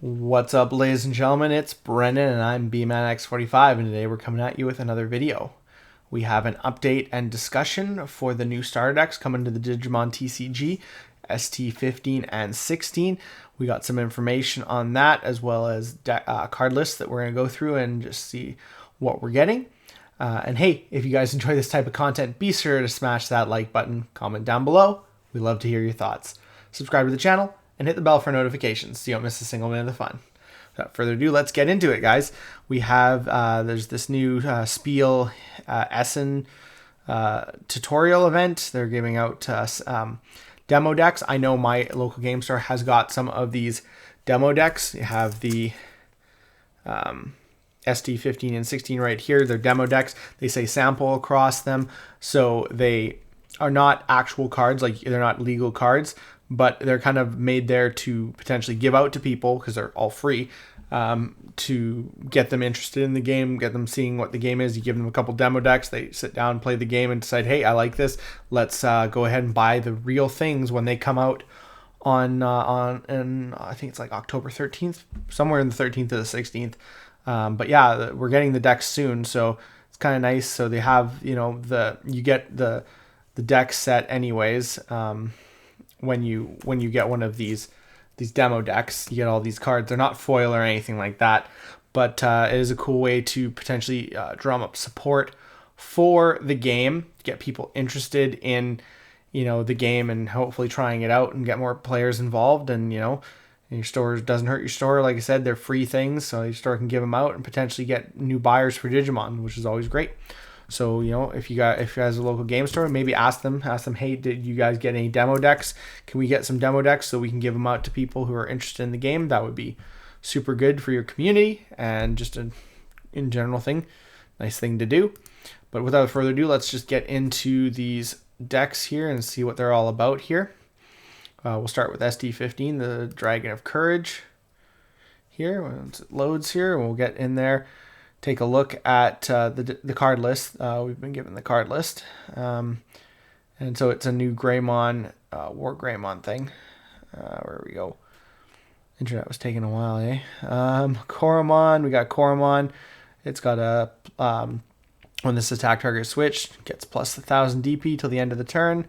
What's up, ladies and gentlemen? It's Brendan and I'm BManX45, and today we're coming at you with another video. We have an update and discussion for the new starter decks coming to the Digimon TCG, ST15 and 16. We got some information on that, as well as card lists that we're going to go through and just see what we're getting. And hey, if you guys enjoy this type of content, be sure to smash that like button, comment down below. We love to hear your thoughts. Subscribe to the channel and hit the bell for notifications so you don't miss a single minute of the fun. Without further ado, let's get into it, guys. We have, there's this new Spiel Essen tutorial event. They're giving out demo decks. I know my local game store has got some of these demo decks. You have the ST15 and 16 right here. They're demo decks. They say sample across them. So they are not actual cards, like they're not legal cards, but they're kind of made there to potentially give out to people because they're all free, to get them interested in the game, get them seeing what the game is. You give them a couple demo decks, they sit down, play the game, and decide, hey, I like this. Let's go ahead and buy the real things when they come out on and I think it's like October 13th, somewhere in the 13th to the 16th. But yeah, we're getting the decks soon, so it's kind of nice. So they have, you get the deck set anyways. When you get one of these demo decks, you get all these cards. They're not foil or anything like that, but it is a cool way to potentially drum up support for the game, get people interested in the game, and hopefully trying it out and get more players involved. And and your store doesn't hurt your store. Like I said, they're free things, so your store can give them out and potentially get new buyers for Digimon, which is always great. So, if you guys have a local game store, maybe ask them, hey, did you guys get any demo decks? Can we get some demo decks so we can give them out to people who are interested in the game? That would be super good for your community and just in general nice thing to do. But without further ado, let's just get into these decks here and see what they're all about here. We'll start with ST15, the Dragon of Courage. Here, once it loads here, we'll get in there. Take a look at the card list. We've been given the card list. And so it's a new Greymon, War Greymon thing. Where we go? Internet was taking a while, eh? Koromon, we got Koromon. It's got a, when this attack target switched, gets plus 1000 DP till the end of the turn.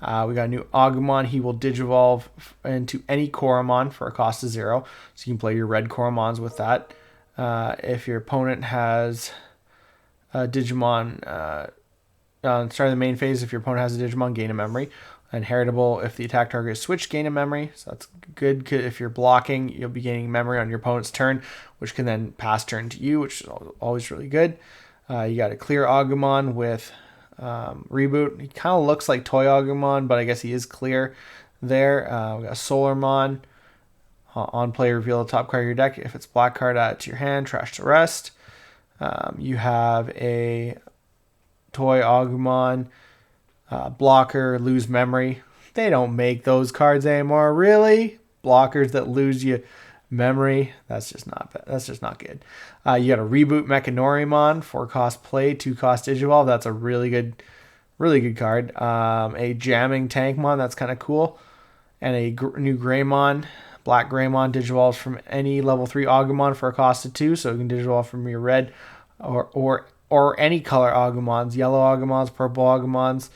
We got a new Agumon. He will digivolve into any Koromon for a cost of 0. So you can play your red Koromons with that. If your opponent has a Digimon, starting the main phase, if your opponent has a Digimon, gain a memory. Inheritable if the attack target is switched, gain a memory. So that's good. If you're blocking, you'll be gaining memory on your opponent's turn, which can then pass turn to you, which is always really good. You got a clear Agumon with reboot. He kind of looks like Toy Agumon, but I guess he is clear there. We got Solarmon. On play, reveal the top card of your deck. If it's black card, add it to your hand. Trash the rest. You have a Toy Agumon. Blocker, lose memory. They don't make those cards anymore. Really? Blockers that lose you memory. That's just not good. You got a reboot Mechanorimon, 4-cost play, 2-cost Digivolve. That's a really good card. A jamming Tankmon. That's kind of cool. And a new Greymon. Black Greymon digivolves from any level 3 Agumon for a cost of 2, so you can digivolve from your red or any color Agumons, yellow Agumons, purple Agumons,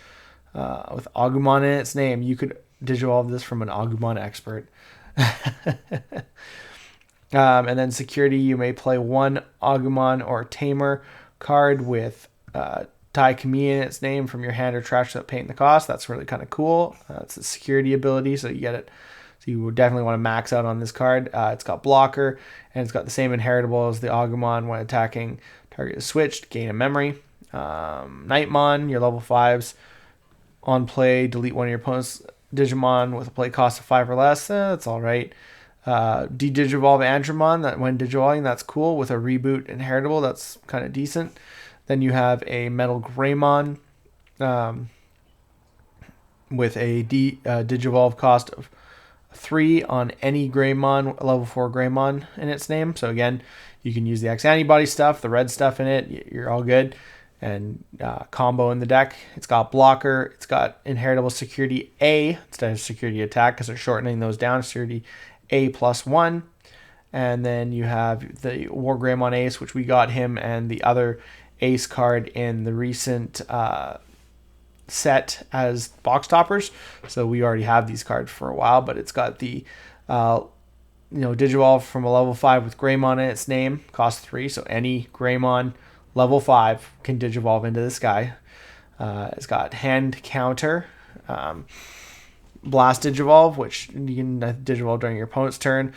with Agumon in its name. You could digivolve this from an Agumon expert. And then security, you may play one Agumon or Tamer card with Tai Kami in its name from your hand or trash without paying the cost. That's really kind of cool. It's a security ability, so you get it. So you would definitely want to max out on this card. It's got blocker, and it's got the same inheritable as the Agumon. When attacking, target is switched, gain a memory. Nightmon, your level 5s. On play, delete one of your opponent's Digimon with a play cost of 5 or less. That's all right. De-Digivolve Andromon, that when digivolving, that's cool. With a reboot inheritable, that's kind of decent. Then you have a Metal Greymon with a Digivolve cost of 3 on any Greymon, level 4 Greymon in its name. So again, you can use the X antibody stuff, the red stuff in it. You're all good. And combo in the deck. It's got blocker. It's got inheritable security A instead of security attack because they're shortening those down. Security A+1. And then you have the War Greymon Ace, which we got him and the other Ace card in the recent set as box toppers. So we already have these cards for a while, but it's got the Digivolve from a level 5 with Greymon in its name, cost 3. So any Greymon level 5 can Digivolve into this guy. It's got hand counter, blast Digivolve, which you can Digivolve during your opponent's turn,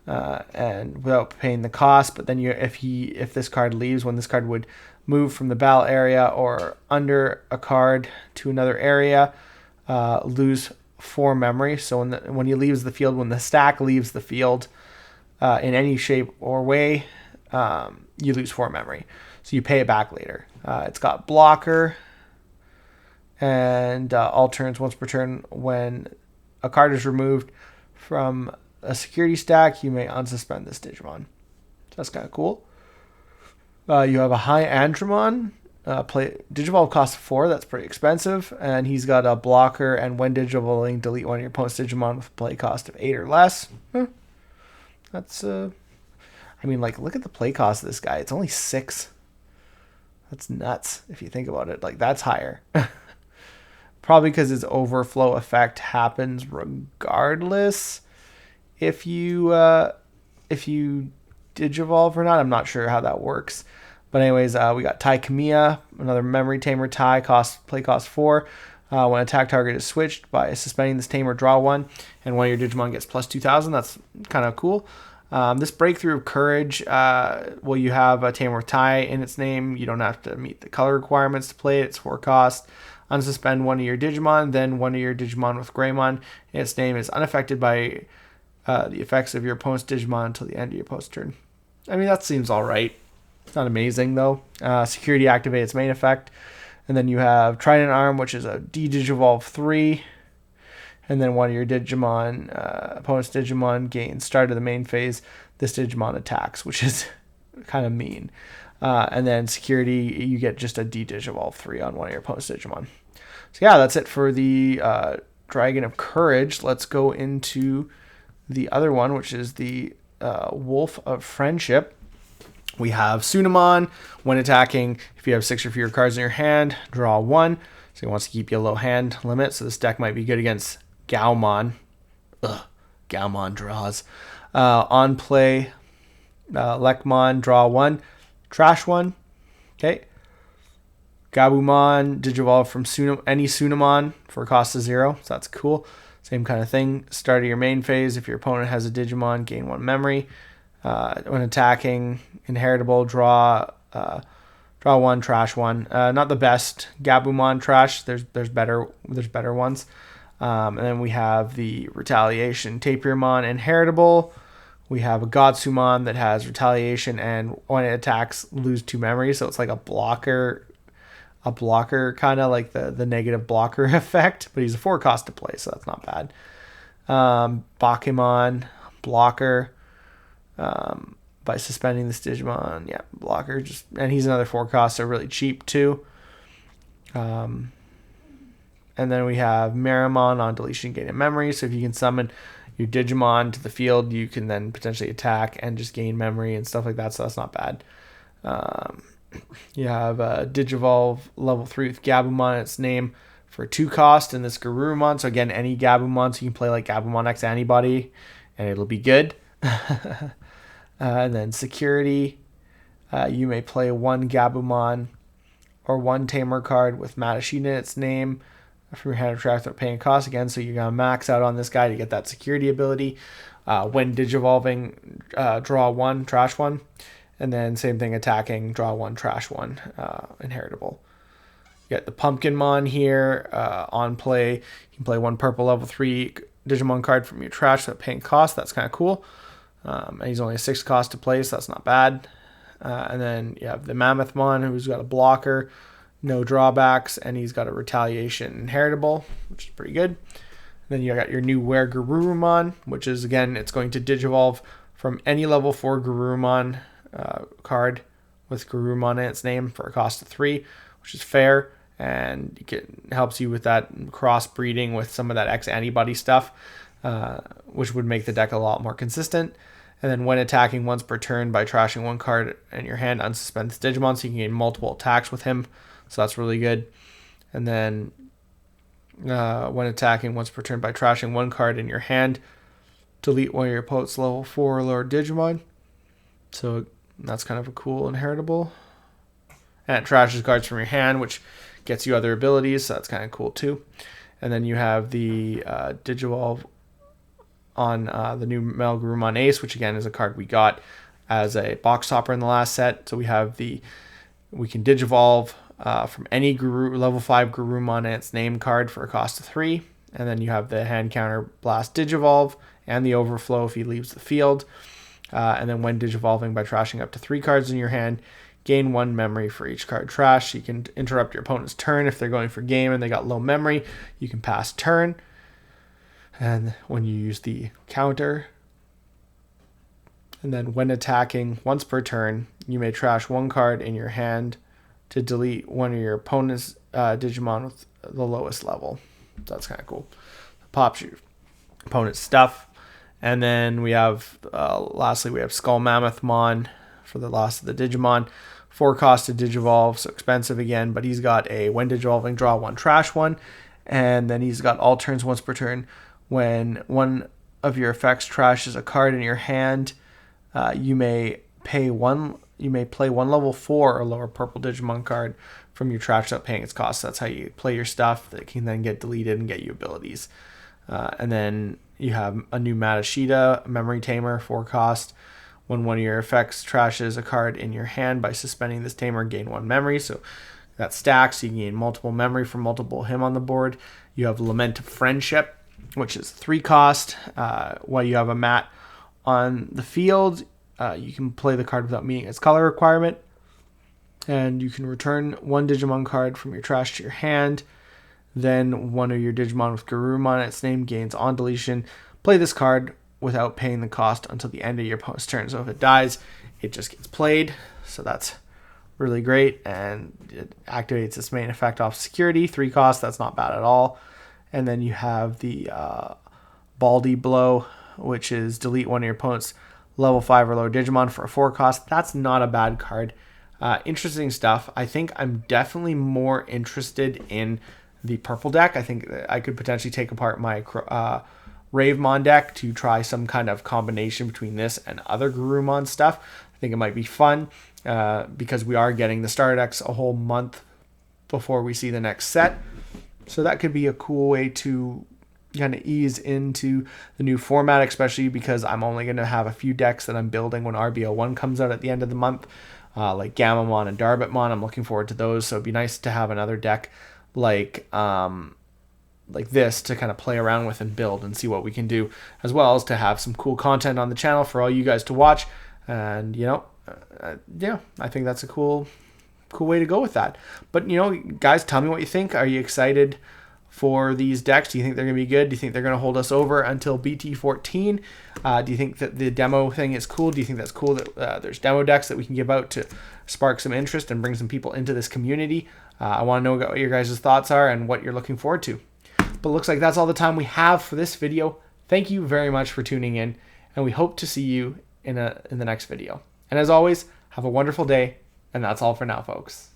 and without paying the cost. But then if this card leaves, when this card would move from the battle area or under a card to another area, lose 4 memory. So when he leaves the field, when the stack leaves the field in any shape or way, you lose 4 memory. So you pay it back later. It's got blocker, and all turns once per turn when a card is removed from a security stack, you may unsuspend this Digimon. So that's kind of cool. You have a high Andromon. Digivolve costs 4. That's pretty expensive. And he's got a blocker, and when Digivolving, delete one of your opponent's Digimon with a play cost of 8 or less. That's, look at the play cost of this guy. It's only 6. That's nuts if you think about it. That's higher. Probably because his overflow effect happens regardless if you Digivolve or not. I'm not sure how that works. But anyways, we got Tai Kamiya, another memory tamer Tai, play cost 4. When attack target is switched, by suspending this tamer, draw 1, and one of your Digimon gets plus 2,000. That's kind of cool. This Breakthrough of Courage, you have a tamer with Tai in its name. You don't have to meet the color requirements to play it. It's 4 cost. Unsuspend one of your Digimon, then one of your Digimon with Greymon in its name is unaffected by the effects of your opponent's Digimon until the end of your opponent's turn. That seems alright. It's not amazing, though. Security activate its main effect. And then you have Trident Arm, which is a D-Digivolve 3. And then one of your Digimon, opponent's Digimon gains start of the main phase. This Digimon attacks, which is kind of mean. And then security, you get just a D-Digivolve 3 on one of your opponent's Digimon. So yeah, that's it for the Dragon of Courage. Let's go into the other one, which is the Wolf of Friendship. We have Sunamon. When attacking, if you have 6 or fewer cards in your hand, draw 1. So he wants to keep you a low hand limit. So this deck might be good against Gaomon. Gaomon draws. On play, Lekmon, draw 1. Trash 1. Okay. Gabumon, Digivolve from any Sunamon for a cost of 0. So that's cool. Same kind of thing. Start of your main phase. If your opponent has a Digimon, gain 1 memory. When attacking, inheritable, draw 1, trash 1. Not the best Gabumon trash. There's better ones. And then we have the Retaliation Tapirmon inheritable. We have a Godsumon that has Retaliation, and when it attacks, lose 2 memories. So it's like a blocker kind of like the negative blocker effect, but he's a 4 cost to play, so that's not bad. Bakemon, blocker, by suspending this Digimon, blocker, and he's another 4 cost, so really cheap too. And then we have Meramon on deletion, gain a memory, so if you can summon your Digimon to the field, you can then potentially attack and just gain memory and stuff like that, so that's not bad. You have Digivolve level 3 with Gabumon in its name for 2 cost, and this Garurumon. So again, any Gabumon, so you can play like Gabumon X Antibody, and it'll be good. And then security, you may play 1 Gabumon or 1 Tamer card with Madashina in its name from your hand or track without paying cost again. So you're gonna max out on this guy to get that security ability. When Digivolving, draw 1, trash 1. And then same thing, attacking, draw 1, trash 1, inheritable. You got the Pumpkinmon here. On play, you can play 1 purple level 3 Digimon card from your trash without paying cost. That's kind of cool. And he's only a 6 cost to play, so that's not bad. And then you have the Mammothmon, who's got a blocker, no drawbacks, and he's got a Retaliation inheritable, which is pretty good. And then you got your new Garurumon, which is, again, it's going to Digivolve from any level 4 Garurumon card with Garurumon in its name for a cost of 3, which is fair, and it helps you with that crossbreeding with some of that X antibody stuff, which would make the deck a lot more consistent. And then when attacking once per turn by trashing one card in your hand, unsuspend this Digimon, so you can gain multiple attacks with him. So that's really good. And then when attacking once per turn by trashing one card in your hand, delete one of your opponent's level 4 or lower Digimon. So that's kind of a cool inheritable. And it trashes cards from your hand, which gets you other abilities, so that's kind of cool too. And then you have the Digivolve on the new Mel Garurumon Ace, which again is a card we got as a box topper in the last set. So we can Digivolve from any level 5 Garurumon and its name card for a cost of 3. And then you have the hand counter Blast Digivolve and the Overflow if he leaves the field. And then when Digivolving by trashing up to 3 cards in your hand, gain 1 memory for each card trash. You can interrupt your opponent's turn if they're going for game and they got low memory. You can pass turn. And when you use the counter, and then when attacking once per turn, you may trash 1 card in your hand to delete one of your opponent's Digimon with the lowest level. So that's kind of cool. Pops your opponent's stuff. And then we have, lastly, we have Skull Mammothmon for the last of the Digimon. 4 cost to Digivolve, so expensive again, but he's got a when Digivolving, draw 1, trash 1. And then he's got all turns once per turn. When one of your effects trashes a card in your hand, you may play one level 4 or lower purple Digimon card from your trash without paying its cost. So that's how you play your stuff that can then get deleted and get you abilities. And then you have a new Matashita, Memory Tamer, 4 cost. When one of your effects trashes a card in your hand by suspending this tamer, gain 1 memory. So that stacks. So you can gain multiple memory from multiple him on the board. You have Lament of Friendship, which is 3 cost. While you have a mat on the field, you can play the card without meeting its color requirement. And you can return 1 Digimon card from your trash to your hand. Then one of your Digimon with Garurumon its name gains on deletion. Play this card without paying the cost until the end of your opponent's turn. So if it dies, it just gets played. So that's really great. And it activates its main effect off security. 3 cost, that's not bad at all. And then you have the Baldy Blow, which is delete one of your opponent's level 5 or lower Digimon for a 4 cost. That's not a bad card. Interesting stuff. I think I'm definitely more interested in the purple deck. I think I could potentially take apart my Ravemon deck to try some kind of combination between this and other Garurumon stuff. I think it might be fun because we are getting the starter decks a whole month before we see the next set. So that could be a cool way to kind of ease into the new format, especially because I'm only going to have a few decks that I'm building when RBO1 comes out at the end of the month, like Gamamon and Darbitmon. I'm looking forward to those, so it'd be nice to have another deck like this to kind of play around with and build and see what we can do, as well as to have some cool content on the channel for all you guys to watch. And yeah, I think that's a cool way to go with that. But guys, tell me what you think. Are you excited for these decks? Do you think they're going to be good? Do you think they're going to hold us over until BT14? Do you think that the demo thing is cool? Do you think that's cool that there's demo decks that we can give out to spark some interest and bring some people into this community? I want to know what your guys' thoughts are and what you're looking forward to. But it looks like that's all the time we have for this video. Thank you very much for tuning in, and we hope to see you in the next video. And as always, have a wonderful day, and that's all for now, folks.